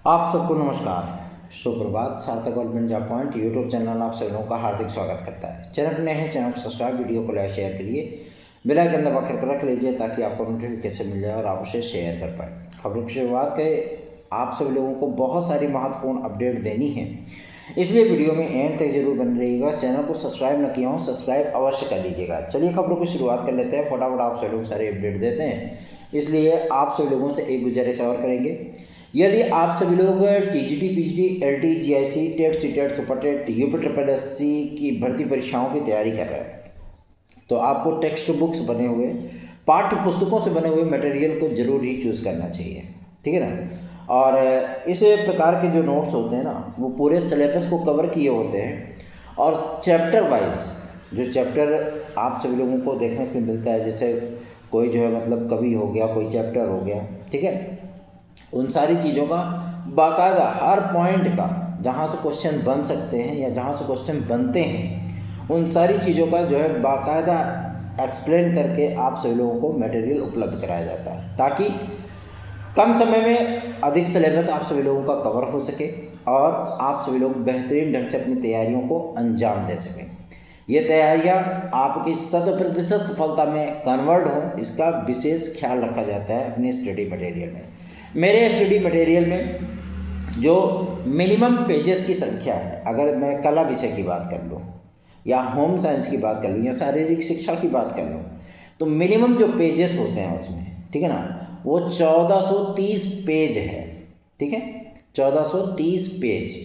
आप सबको नमस्कार, सुप्रभात। सार्थक और इंडिया पॉइंट यूट्यूब चैनल आप सभी लोगों का हार्दिक स्वागत करता है। चैनल पर नए हैं, चैनल को सब्सक्राइब, वीडियो को लाइक शेयर के लिए बेल आइकन दबा कर रख लीजिए ताकि आपको नोटिफिकेशन मिल जाए और आप उसे शेयर कर पाएँ। खबरों की शुरुआत करें। आप सभी लोगों को बहुत सारी महत्वपूर्ण अपडेट देनी है, इसलिए वीडियो में एंड तक जरूर बने रहिएगा। चैनल को सब्सक्राइब न किया हो, सब्सक्राइब अवश्य कर लीजिएगा। चलिए खबरों की शुरुआत कर लेते हैं। फटाफट आप सभी लोग सारे अपडेट देते हैं, इसलिए आप सभी लोगों से एक गुजारिश और करेंगे। यदि आप सभी लोग TGT, PGT, LT, GIC, TET, CTET, super TET, UP triple SC की भर्ती परीक्षाओं की तैयारी कर रहे हैं तो आपको टेक्स्ट बुक्स बने हुए, पाठ्य पुस्तकों से बने हुए मटेरियल को जरूर ही चूज़ करना चाहिए, ठीक है ना। और इस प्रकार के जो नोट्स होते हैं ना, वो पूरे सिलेबस को कवर किए होते हैं और चैप्टर वाइज जो चैप्टर आप सभी लोगों को देखने को मिलता है, जैसे कोई जो है मतलब कवि हो गया, कोई चैप्टर हो गया, ठीक है, उन सारी चीज़ों का बाकायदा हर पॉइंट का जहाँ से क्वेश्चन बन सकते हैं या जहाँ से क्वेश्चन बनते हैं, उन सारी चीज़ों का जो है बाकायदा एक्सप्लेन करके आप सभी लोगों को मटेरियल उपलब्ध कराया जाता है ताकि कम समय में अधिक सिलेबस आप सभी लोगों का कवर हो सके और आप सभी लोग बेहतरीन ढंग से अपनी तैयारियों को अंजाम दे सकें। ये तैयारियाँ आपकी 100% सफलता में कन्वर्ट हो, इसका विशेष ख्याल रखा जाता है अपने स्टडी मटेरियल में। मेरे स्टडी मटेरियल में जो मिनिमम पेजेस की संख्या है, अगर मैं कला विषय की बात कर लूँ या होम साइंस की बात कर लूँ या शारीरिक शिक्षा की बात कर लूँ, तो मिनिमम जो पेजेस होते हैं उसमें, ठीक है ना, वो 1430 पेज है, ठीक है, 1430 पेज।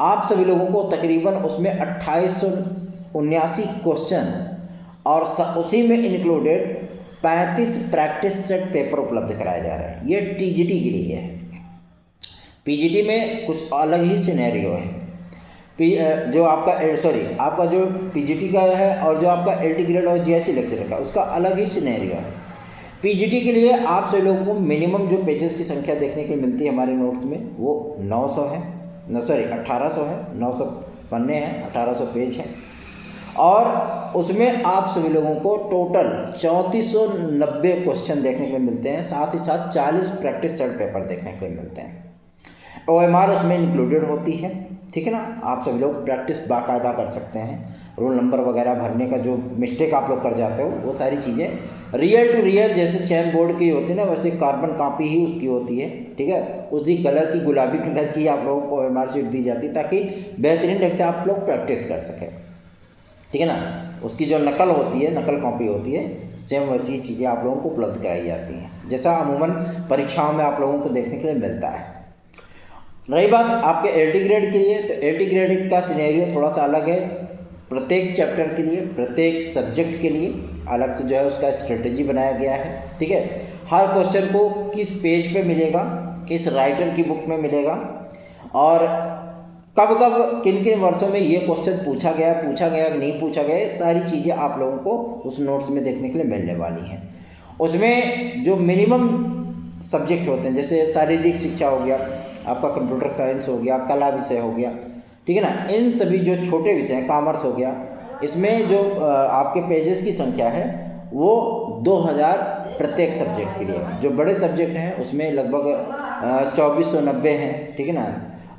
आप सभी लोगों को तकरीबन उसमें 2879 क्वेश्चन और उसी में इंक्लूडेड 35 प्रैक्टिस सेट पेपर उपलब्ध कराया जा रहा है। ये टीजीटी के लिए है। पीजीटी में कुछ अलग ही सिनेरियो है। जो आपका जो पीजीटी का है और जो आपका एलटी ग्रेड और जीआईसी लेक्चर का, उसका अलग ही सिनेरियो है। पीजीटी के लिए आप सभी लोगों को मिनिमम जो पेजेस की संख्या देखने को मिलती है हमारे नोट्स में, वो 900 है, 1800 है, 900 पन्ने हैं, 1800 पेज है और उसमें आप सभी लोगों को टोटल 3490 क्वेश्चन देखने को मिलते हैं। साथ ही साथ 40 प्रैक्टिस सेट पेपर देखने को मिलते हैं। ओएमआर उसमें इंक्लूडेड होती है, ठीक है ना। आप सभी लोग प्रैक्टिस बाकायदा कर सकते हैं। रोल नंबर वगैरह भरने का जो मिस्टेक आप लोग कर जाते हो, वो सारी चीज़ें रियल टू रियल जैसे चैन बोर्ड की होती है ना, वैसे कार्बन कॉपी ही उसकी होती है, ठीक है। उसी कलर की, गुलाबी कलर की आप लोगों को ओएमआर शीट दी जाती है ताकि बेहतरीन ढंग से आप लोग प्रैक्टिस कर सकें, ठीक है ना। उसकी जो नकल होती है, नकल कॉपी होती है, सेम वैसी चीज़ें आप लोगों को उपलब्ध कराई जाती हैं जैसा अमूमन परीक्षाओं में आप लोगों को देखने के लिए मिलता है। रही बात आपके एलटी ग्रेड के लिए, तो एलटी ग्रेड का सिनेरियो थोड़ा सा अलग है। प्रत्येक चैप्टर के लिए, प्रत्येक सब्जेक्ट के लिए अलग से जो है उसका स्ट्रेटजी बनाया गया है, ठीक है। हर क्वेश्चन को किस पेज पे मिलेगा, किस राइटर की बुक में मिलेगा और कब कब किन किन वर्षों में ये क्वेश्चन पूछा गया कि नहीं पूछा गया, ये सारी चीज़ें आप लोगों को उस नोट्स में देखने के लिए मिलने वाली हैं। उसमें जो मिनिमम सब्जेक्ट होते हैं, जैसे शारीरिक शिक्षा हो गया, आपका कंप्यूटर साइंस हो गया, कला विषय हो गया, ठीक है ना, इन सभी जो छोटे विषय हैं, कॉमर्स हो गया, इसमें जो आपके पेजेस की संख्या है वो 2000 प्रत्येक सब्जेक्ट के लिए। जो बड़े सब्जेक्ट हैं उसमें लगभग 2490 हैं, ठीक है ना।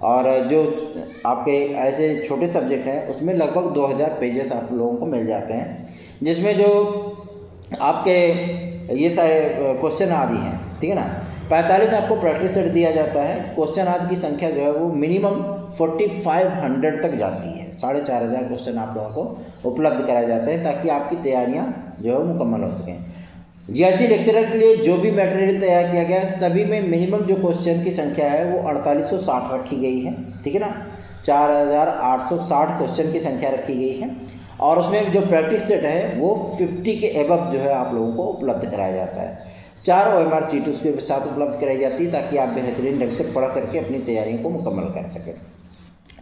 और जो आपके ऐसे छोटे सब्जेक्ट हैं उसमें लगभग 2000 पेजेस आप लोगों को मिल जाते हैं, जिसमें जो आपके ये सारे क्वेश्चन आदि हैं, ठीक है ना। 45 आपको प्रैक्टिस सेट दिया जाता है। क्वेश्चन आदि की संख्या जो है वो मिनिमम 4500 तक जाती है। 4500 क्वेश्चन आप लोगों को उपलब्ध कराए जाते हैं ताकि आपकी तैयारियां जो है मुकम्मल हो सकें। जीआईसी लेक्चरर के लिए जो भी मटेरियल तैयार किया गया है, सभी में मिनिमम जो क्वेश्चन की संख्या है वो 4860 रखी गई है, ठीक है ना। 4860 क्वेश्चन की संख्या रखी गई है और उसमें जो प्रैक्टिस सेट है वो 50 के एबव जो है आप लोगों को उपलब्ध कराया जाता है। 4 ओएमआर सीट उसके साथ उपलब्ध कराई जाती है ताकि आप बेहतरीन ढंग से पढ़ करके अपनी तैयारियों को मुकम्मल कर सकें।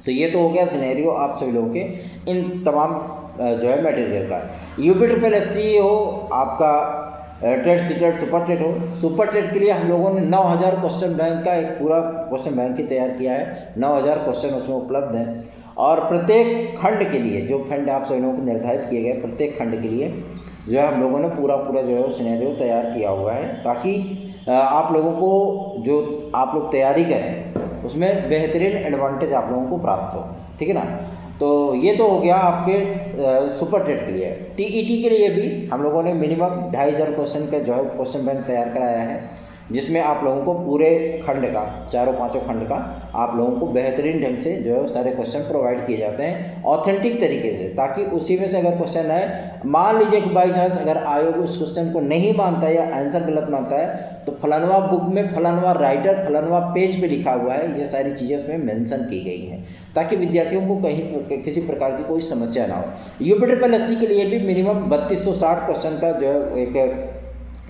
तो ये तो हो गया सिनेरियो आप सभी लोगों के इन तमाम जो है मटेरियल का। यूपी ट्रिपल एससी हो, आपका टेट, सीटेट, सुपर टेट हो, सुपर टेट के लिए हम लोगों ने 9000 क्वेश्चन बैंक का एक पूरा क्वेश्चन बैंक ही तैयार किया है। 9000 क्वेश्चन उसमें उपलब्ध हैं और प्रत्येक खंड के लिए, जो खंड आप सभी लोगों को निर्धारित किए गए, प्रत्येक खंड के लिए जो है हम लोगों ने पूरा जो है सिनेरियो तैयार किया हुआ है ताकि आप लोगों को जो आप लोग तैयारी करें उसमें बेहतरीन एडवांटेज आप लोगों को प्राप्त हो, ठीक है ना। तो ये तो हो गया आपके सुपर टेट के लिए। टीईटी के लिए भी हम लोगों ने मिनिमम 2500 क्वेश्चन का जो है क्वेश्चन बैंक तैयार कराया है, जिसमें आप लोगों को पूरे खंड का, चारों पांचों खंड का आप लोगों को बेहतरीन ढंग से जो है सारे क्वेश्चन प्रोवाइड किए जाते हैं ऑथेंटिक तरीके से, ताकि उसी में से अगर क्वेश्चन आए, मान लीजिए कि बाई चांस अगर आयोग उस क्वेश्चन को नहीं मानता है या आंसर गलत मानता है, तो फलानवा बुक में फलानवा राइटर फलानवा पेज पे लिखा हुआ है, ये सारी चीज़ें उसमें मेंशन की गई हैं, ताकि विद्यार्थियों को कहीं किसी प्रकार की कोई समस्या ना हो। यूपी ट्रिपल एससी के लिए भी मिनिमम 3260 क्वेश्चन का जो है एक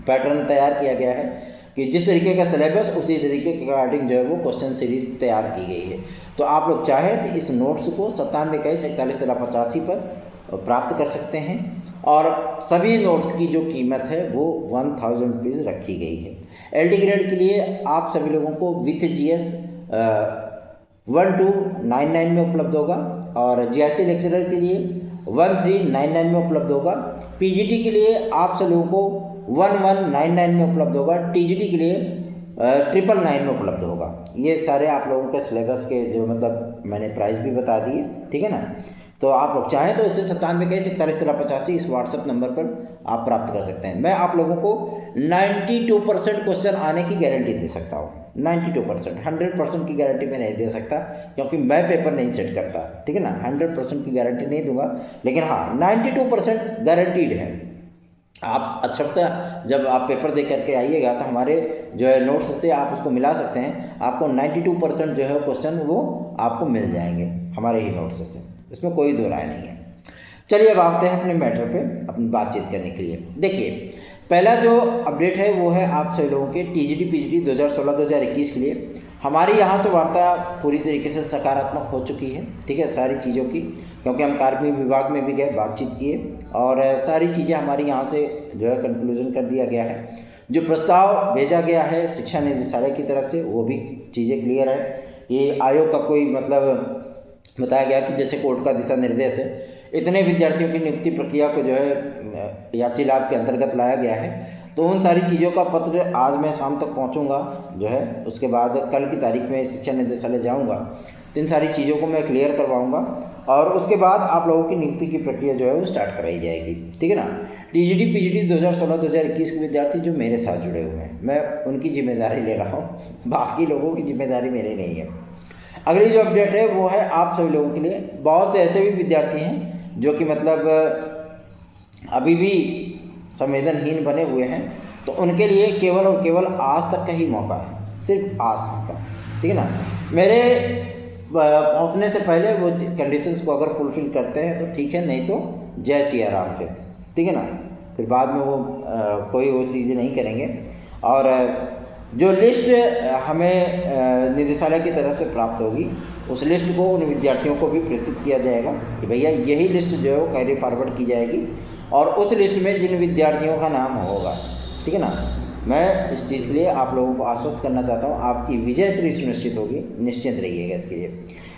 पैटर्न तैयार किया गया है, कि जिस तरीके का सिलेबस उसी तरीके के अकॉर्डिंग जो है वो क्वेश्चन सीरीज तैयार की गई है। तो आप लोग चाहें तो इस नोट्स को 9721411385 पर प्राप्त कर सकते हैं, और सभी नोट्स की जो कीमत है वो 1000 रुपीज़ रखी गई है। LD ग्रेड के लिए आप सभी लोगों को विथ GS 1299 में उपलब्ध होगा, और GRC लेक्चरर के लिए 1399 में उपलब्ध होगा। PGT के लिए आप सभी लोगों को 1199 में उपलब्ध होगा। TGT के लिए 999 में उपलब्ध होगा। ये सारे आप लोगों के सिलेबस के जो मतलब मैंने प्राइस भी बता दिए, ठीक है ना। तो आप लोग चाहें तो इसे 9721411385 इस व्हाट्सएप नंबर पर आप प्राप्त कर सकते हैं। मैं आप लोगों को 92% क्वेश्चन आने की गारंटी दे सकता हूँ। 92%, 100% की गारंटी मैं नहीं दे सकता, क्योंकि मैं पेपर नहीं सेट करता, ठीक है ना। 100% की गारंटी नहीं दूंगा, लेकिन हाँ 92% गारंटीड है। आप अक्षर से जब आप पेपर दे करके आइएगा तो हमारे जो है नोट्स से आप उसको मिला सकते हैं, आपको 92% जो है क्वेश्चन वो आपको मिल जाएंगे हमारे ही नोट्स से, इसमें कोई दो राय नहीं है। चलिए अब आते हैं अपने मैटर पे अपनी बातचीत करने के लिए। देखिए, पहला जो अपडेट है वो है आप सभी लोगों के TGT PGT 2016-2021 के लिए हमारी यहाँ से वार्ता पूरी तरीके से सकारात्मक हो चुकी है, ठीक है, सारी चीज़ों की, क्योंकि हम कार्मिक विभाग में भी गए, बातचीत किए, और सारी चीज़ें हमारी यहाँ से जो है कंक्लूजन कर दिया गया है। जो प्रस्ताव भेजा गया है शिक्षा निदेशालय की तरफ से वो भी चीज़ें क्लियर है। ये आयोग का कोई मतलब बताया गया कि जैसे कोर्ट का दिशा निर्देश है, इतने विद्यार्थियों की नियुक्ति प्रक्रिया को जो है याची लाभ के अंतर्गत लाया गया है, तो उन सारी चीज़ों का पत्र आज मैं शाम तक पहुंचूंगा जो है, उसके बाद कल की तारीख में शिक्षा निदेशालय जाऊंगा, तो इन सारी चीज़ों को मैं क्लियर करवाऊंगा, और उसके बाद आप लोगों की नियुक्ति की प्रक्रिया जो है वो स्टार्ट कराई जाएगी, ठीक है ना। TGT PGT 2016-2021 के विद्यार्थी जो मेरे साथ जुड़े हुए हैं, मैं उनकी जिम्मेदारी ले रहा हूँ, बाकी लोगों की जिम्मेदारी मेरी नहीं है। अगली जो अपडेट है वो है आप सभी लोगों के लिए, बहुत से ऐसे भी विद्यार्थी हैं जो कि मतलब अभी भी संवेदनहीन बने हुए हैं, तो उनके लिए केवल और केवल आज तक का ही मौका है, सिर्फ आज तक का, ठीक है ना। मेरे पहुंचने से पहले वो कंडीशंस को अगर फुलफिल करते हैं तो ठीक है, नहीं तो जय सिया राम फिर, ठीक है ना। फिर बाद में वो कोई वो चीज़ें नहीं करेंगे। और जो लिस्ट हमें निदेशालय की तरफ से प्राप्त होगी, उस लिस्ट को उन विद्यार्थियों को भी प्रेषित किया जाएगा कि भैया यही लिस्ट जो है वो कैरी फॉरवर्ड की जाएगी, और उस लिस्ट में जिन विद्यार्थियों का नाम होगा, ठीक है ना। मैं इस चीज़ के लिए आप लोगों को आश्वस्त करना चाहता हूँ, आपकी विजय श्री सुनिश्चित होगी, निश्चिंत रहिएगा इसके लिए।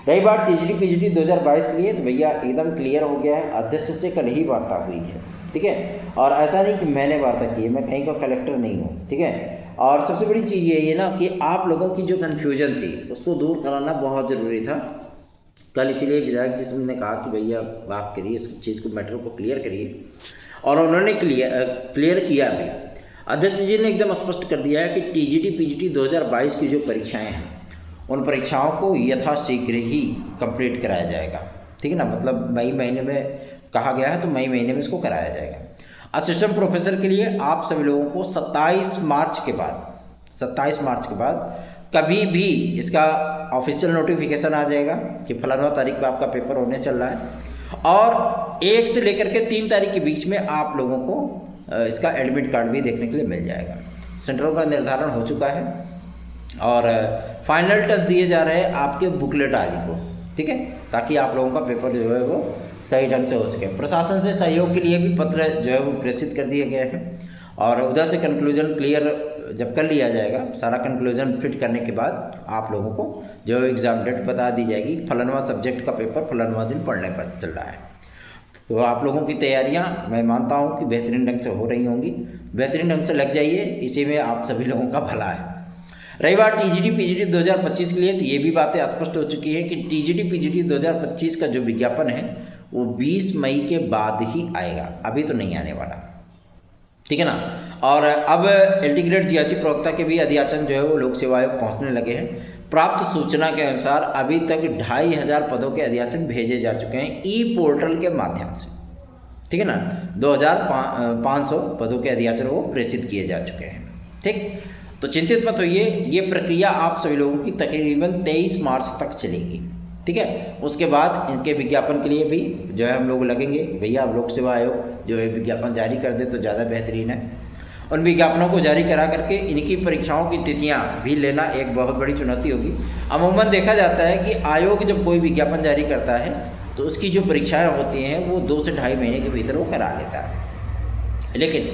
रही बात TGT PGT 2022 के लिए, तो भैया एकदम क्लियर हो गया है, अध्यक्ष से कल ही वार्ता हुई है, ठीक है। और ऐसा नहीं कि मैंने वार्ता की है, मैं कहीं का कलेक्टर नहीं हूँ, ठीक है। और सबसे बड़ी चीज़ ये ना कि आप लोगों की जो कन्फ्यूजन थी उसको दूर कराना बहुत ज़रूरी था कल, इसलिए विधायक जी ने कहा कि भैया आप करिए इस चीज़ को, मैटर को क्लियर करिए, और उन्होंने क्लियर किया भी। अध्यक्ष जी ने एकदम स्पष्ट कर दिया है कि TGT PGT 2022 की जो परीक्षाएं हैं उन परीक्षाओं को यथाशीघ्र ही कंप्लीट कराया जाएगा, ठीक है ना। मतलब मई महीने में कहा गया है, तो मई महीने में इसको कराया जाएगा। असिस्टेंट प्रोफेसर के लिए आप सभी लोगों को 27 मार्च के बाद कभी भी इसका ऑफिशियल नोटिफिकेशन आ जाएगा कि फलाना तारीख पे आपका पेपर होने चल रहा है, और 1 से लेकर के 3 तारीख के बीच में आप लोगों को इसका एडमिट कार्ड भी देखने के लिए मिल जाएगा। सेंटरों का निर्धारण हो चुका है, और फाइनल टच दिए जा रहे हैं आपके बुकलेट आदि को, ठीक है, ताकि आप लोगों का पेपर जो है वो सही ढंग से हो सके। प्रशासन से सहयोग के लिए भी पत्र जो है वो प्रेषित कर दिया गया है, और उधर से कंक्लूजन क्लियर जब कर लिया जाएगा, सारा कंक्लूजन फिट करने के बाद आप लोगों को जो एग्ज़ाम डेट बता दी जाएगी, फलानवा सब्जेक्ट का पेपर फलानवा दिन पढ़ने पर चल रहा है। तो आप लोगों की तैयारियां मैं मानता हूं कि बेहतरीन ढंग से हो रही होंगी, बेहतरीन ढंग से लग जाइए, इसी में आप सभी लोगों का भला है। रही बात टीजीटी पीजीटी 2025 के लिए, तो ये भी बातें स्पष्ट हो चुकी है कि टीजीटी पीजीटी 2025 का जो विज्ञापन है वो 20 मई के बाद ही आएगा, अभी तो नहीं आने वाला, ठीक है ना। और अब एलटी ग्रेड जीआईसी प्रवक्ता के भी अध्याचन जो है वो लोक सेवा आयोग पहुँचने लगे हैं। प्राप्त सूचना के अनुसार अभी तक 2500 पदों के अध्याचन भेजे जा चुके हैं ई पोर्टल के माध्यम से, ठीक है ना। 2500 पदों के अध्याचन वो प्रेषित किए जा चुके हैं, ठीक। तो चिंतित मत होइए, ये प्रक्रिया आप सभी लोगों की तकरीबन 23 मार्च तक चलेगी, ठीक है। उसके बाद इनके विज्ञापन के लिए भी जो है हम लोग लगेंगे। भैया अब लोक सेवा आयोग जो है विज्ञापन जारी कर दे तो ज़्यादा बेहतरीन है। उन विज्ञापनों को जारी करा करके इनकी परीक्षाओं की तिथियां भी लेना एक बहुत बड़ी चुनौती होगी। अमूमन देखा जाता है कि आयोग जब कोई विज्ञापन जारी करता है तो उसकी जो परीक्षाएँ होती हैं वो 2 से ढाई महीने के भीतर वो करा लेता है। लेकिन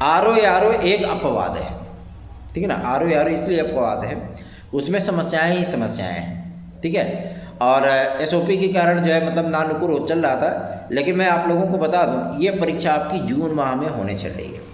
आरओ एक अपवाद है, ठीक है ना। आरओ इसलिए अपवाद है, उसमें समस्याएं ही समस्याएं हैं, ठीक है। और एसओपी के कारण जो है मतलब नानुकुर हो चल रहा था, लेकिन मैं आप लोगों को बता दूं ये परीक्षा आपकी जून माह में होने चल रही है।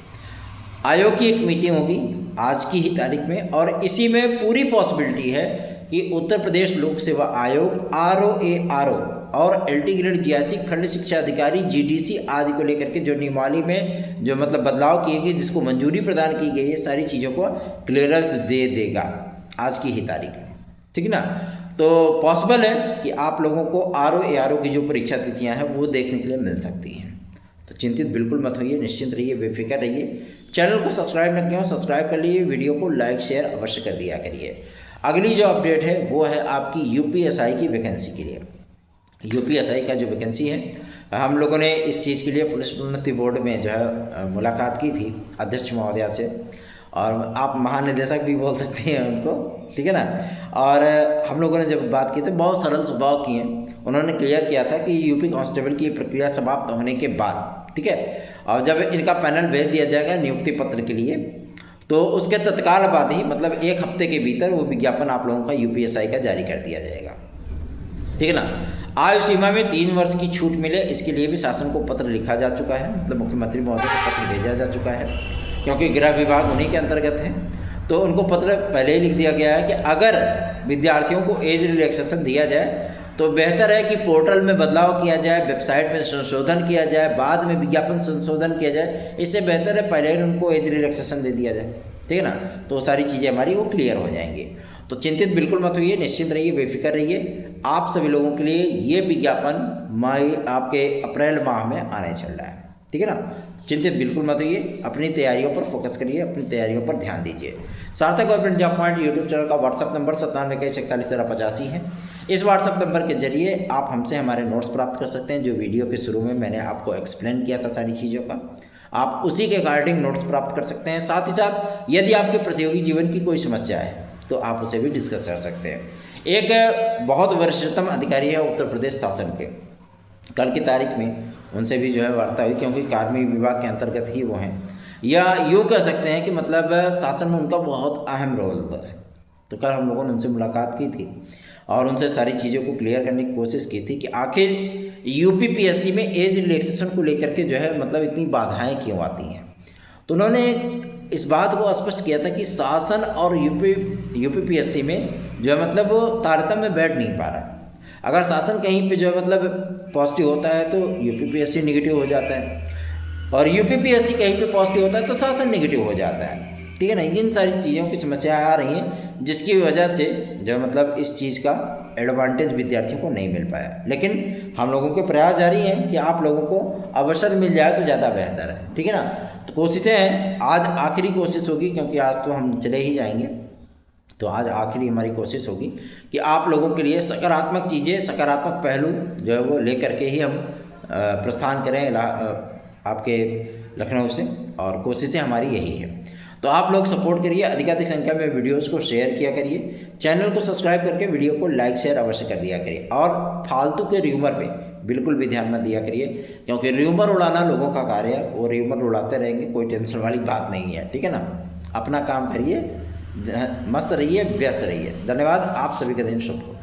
आयोग की एक मीटिंग होगी आज की ही तारीख में, और इसी में पूरी पॉसिबिलिटी है कि उत्तर प्रदेश लोक सेवा आयोग आरओ और एलटी ग्रेड जीआईसी खंड शिक्षा अधिकारी जीडीसी आदि को लेकर के जो नियमावली में जो मतलब बदलाव किए गए, जिसको मंजूरी प्रदान की गई है, सारी चीज़ों को क्लियरेंस दे देगा आज की ही तारीख में, ठीक है ना। तो पॉसिबल है कि आप लोगों को आरओ की जो परीक्षा तिथियां हैं वो देखने के लिए मिल सकती हैं। तो चिंतित बिल्कुल मत होइए, निश्चिंत रहिए, बेफिक्र रहिए। चैनल को सब्सक्राइब न किया हो सब्सक्राइब कर लीजिए, वीडियो को लाइक शेयर अवश्य कर दिया करिए। अगली जो अपडेट है वो है आपकी यूपीएसआई की वैकेंसी के लिए। यूपीएसआई का जो वैकेंसी है, हम लोगों ने इस चीज़ के लिए पुलिस प्रोन्नति बोर्ड में जो है मुलाकात की थी अध्यक्ष महोदया से, और आप महानिदेशक भी बोल सकते हैं उनको, ठीक है ना। और हम लोगों ने जब बात की तो बहुत सरल स्वभाव की हैं। उन्होंने क्लियर किया था कि यूपी कांस्टेबल की प्रक्रिया समाप्त होने के बाद, ठीक है, और जब इनका पैनल भेज दिया जाएगा नियुक्ति पत्र के लिए, तो उसके तत्काल बाद ही मतलब 1 हफ्ते के भीतर वो विज्ञापन आप लोगों का यूपीएसआई का जारी कर दिया जाएगा, ठीक है ना। आयु सीमा में 3 वर्ष की छूट मिले, इसके लिए भी शासन को पत्र लिखा जा चुका है, मतलब मुख्यमंत्री महोदय को पत्र भेजा जा चुका है, क्योंकि गृह विभाग उन्हीं के अंतर्गत है। तो उनको पत्र पहले ही लिख दिया गया है कि अगर विद्यार्थियों को एज रिलैक्सेशन दिया जाए तो बेहतर है कि पोर्टल में बदलाव किया जाए, वेबसाइट में संशोधन किया जाए, बाद में विज्ञापन संशोधन किया जाए। इससे बेहतर है पहले ही उनको एज रिलैक्सेशन दे दिया जाए, ठीक है ना। तो सारी चीज़ें हमारी वो क्लियर हो जाएंगी। तो चिंतित बिल्कुल मत होइए, निश्चिंत रहिए, बेफिक्र रहिए। आप सभी लोगों के लिए ये विज्ञापन मई आपके अप्रैल माह में आने चल रहा है, ठीक है ना। चिंतित बिल्कुल मत होइए, अपनी तैयारियों पर फोकस करिए, अपनी तैयारियों पर ध्यान दीजिए। सार्थक government job point YouTube channel का व्हाट्सअप नंबर 9721411385 है। इस व्हाट्सअप नंबर के जरिए आप हमसे हमारे नोट्स प्राप्त कर सकते हैं, जो वीडियो के शुरू में मैंने आपको एक्सप्लेन किया था सारी चीज़ों का, आप उसी के अकॉर्डिंग नोट्स प्राप्त कर सकते हैं। साथ ही साथ यदि आपके प्रतियोगी जीवन की कोई समस्या है तो आप उसे भी डिस्कस कर सकते हैं। एक बहुत वरिष्ठतम अधिकारी है उत्तर प्रदेश शासन के, कल की तारीख में उनसे भी जो है वार्ता हुई, क्योंकि कार्मिक विभाग के अंतर्गत ही वो हैं, या यूँ कह सकते हैं कि मतलब शासन में उनका बहुत अहम रोल है। तो कल हम लोगों ने उनसे मुलाकात की थी और उनसे सारी चीज़ों को क्लियर करने की कोशिश की थी कि आखिर यूपीपीएससी में एज रिलैक्सेशन को लेकर के जो है मतलब इतनी बाधाएं क्यों आती हैं। तो उन्होंने इस बात को स्पष्ट किया था कि शासन और यूपीपीएससी में जो है मतलब वो तारतम्य बैठ नहीं पा रहा। अगर शासन कहीं पे जो है मतलब पॉजिटिव होता है तो यूपीपीएससी नेगेटिव हो जाता है, और यूपीपीएससी कहीं पे पॉजिटिव होता है तो शासन नेगेटिव हो जाता है, ठीक है ना। इन सारी चीज़ों की समस्याएं आ रही हैं, जिसकी वजह से जो मतलब इस चीज़ का एडवांटेज विद्यार्थियों को नहीं मिल पाया। लेकिन हम लोगों के प्रयास जारी हैं कि आप लोगों को अवसर मिल जाए तो ज़्यादा बेहतर है, ठीक है ना। तो कोशिशें हैं, आज आखिरी कोशिश होगी, क्योंकि आज तो हम चले ही जाएंगे, तो आज आखिरी हमारी कोशिश होगी कि आप लोगों के लिए सकारात्मक चीज़ें, सकारात्मक पहलू जो है वो ले करके ही हम प्रस्थान करें आपके लखनऊ से, और कोशिशें हमारी यही है। तो आप लोग सपोर्ट करिए, अधिकाधिक संख्या में वीडियोस को शेयर किया करिए, चैनल को सब्सक्राइब करके वीडियो को लाइक शेयर अवश्य कर दिया करिए, और फालतू के र्यूमर पे बिल्कुल भी ध्यान मत दिया करिए, क्योंकि र्यूमर उड़ाना लोगों का कार्य है, वो र्यूमर उड़ाते रहेंगे, कोई टेंशन वाली बात नहीं है, ठीक है ना। अपना काम करिए, मस्त रहिए, व्यस्त रहिए। धन्यवाद, आप सभी का दिन शुभ हो।